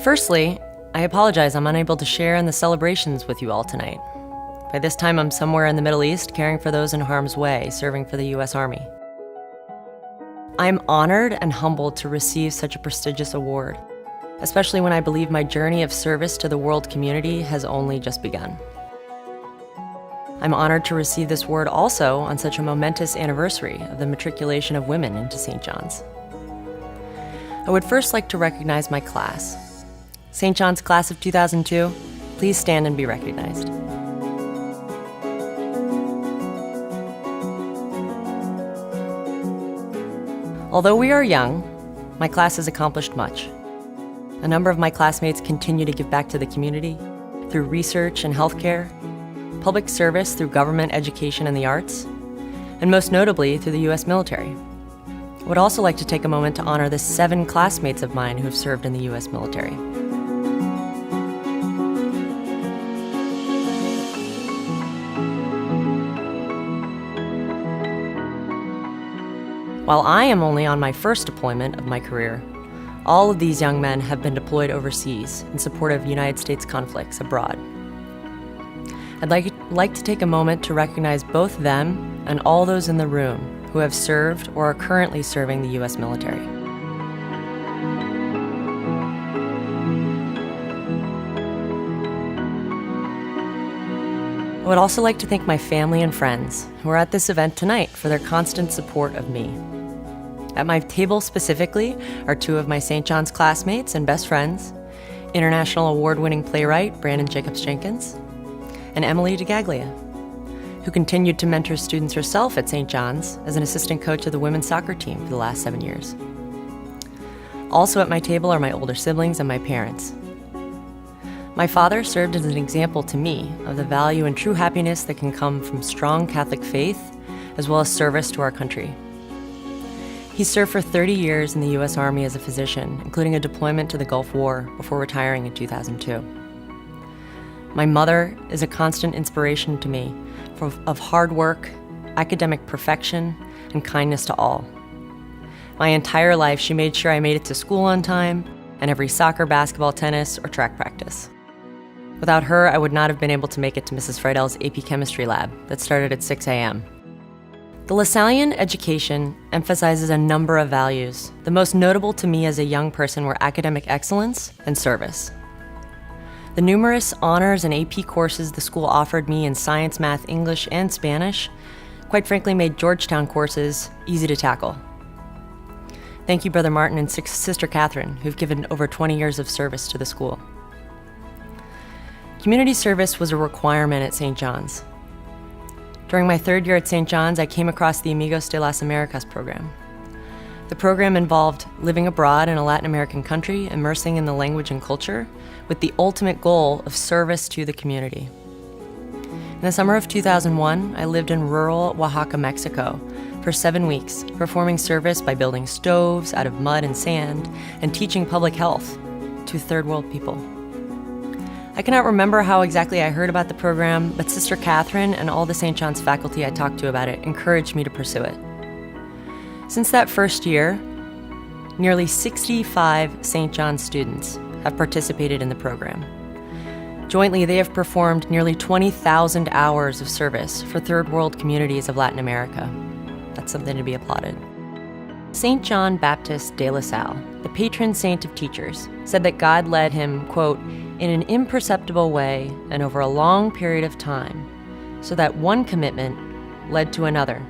Firstly, I apologize I'm unable to share in the celebrations with you all tonight. By this time, I'm somewhere in the Middle East caring for those in harm's way, serving for the U.S. Army. I'm honored and humbled to receive such a prestigious award, especially when I believe my journey of service to the world community has only just begun. I'm honored to receive this award also on such a momentous anniversary of the matriculation of women into St. John's. I would first like to recognize my class. St. John's class of 2002, please stand and be recognized. Although we are young, my class has accomplished much. A number of my classmates continue to give back to the community through research and healthcare, public service through government, education, and the arts, and most notably through the U.S. military. I would also like to take a moment to honor the 7 classmates of mine who have served in the U.S. military. While I am only on my first deployment of my career, all of these young men have been deployed overseas in support of United States conflicts abroad. I'd like to take a moment to recognize both them and all those in the room who have served or are currently serving the U.S. military. I would also like to thank my family and friends who are at this event tonight for their constant support of me. At my table specifically are 2 of my St. John's classmates and best friends, international award-winning playwright Brandon Jacobs-Jenkins, and Emily DeGaglia, who continued to mentor students herself at St. John's as an assistant coach of the women's soccer team for the last 7 years. Also at my table are my older siblings and my parents. My father served as an example to me of the value and true happiness that can come from strong Catholic faith, as well as service to our country. He served for 30 years in the U.S. Army as a physician, including a deployment to the Gulf War before retiring in 2002. My mother is a constant inspiration to me of hard work, academic perfection, and kindness to all. My entire life, she made sure I made it to school on time and every soccer, basketball, tennis, or track practice. Without her, I would not have been able to make it to Mrs. Friedel's AP Chemistry lab that started at 6 a.m. The LaSallian education emphasizes a number of values. The most notable to me as a young person were academic excellence and service. The numerous honors and AP courses the school offered me in science, math, English, and Spanish, quite frankly, made Georgetown courses easy to tackle. Thank you, Brother Martin and Sister Catherine, who've given over 20 years of service to the school. Community service was a requirement at St. John's. During my 3rd year at St. John's, I came across the Amigos de las Americas program. The program involved living abroad in a Latin American country, immersing in the language and culture, with the ultimate goal of service to the community. In the summer of 2001, I lived in rural Oaxaca, Mexico, for 7 weeks, performing service by building stoves out of mud and sand and teaching public health to third world people. I cannot remember how exactly I heard about the program, but Sister Catherine and all the St. John's faculty I talked to about it encouraged me to pursue it. Since that first year, nearly 65 St. John's students have participated in the program. Jointly, they have performed nearly 20,000 hours of service for third world communities of Latin America. That's something to be applauded. St. John Baptist de La Salle, the patron saint of teachers, said that God led him, quote, in an imperceptible way and over a long period of time, so that one commitment led to another,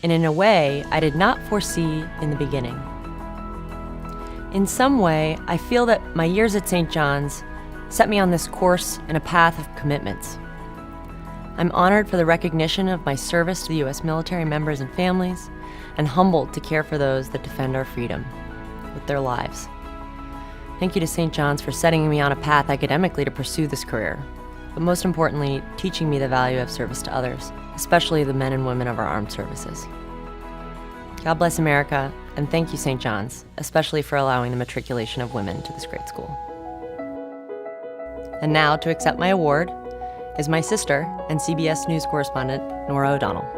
and in a way I did not foresee in the beginning. In some way, I feel that my years at St. John's set me on this course and a path of commitments. I'm honored for the recognition of my service to the U.S. military members and families, and humbled to care for those that defend our freedom with their lives. Thank you to St. John's for setting me on a path academically to pursue this career, but most importantly, teaching me the value of service to others, especially the men and women of our armed services. God bless America, and thank you, St. John's, especially for allowing the matriculation of women to this great school. And now, to accept my award, is my sister and CBS News correspondent, Nora O'Donnell.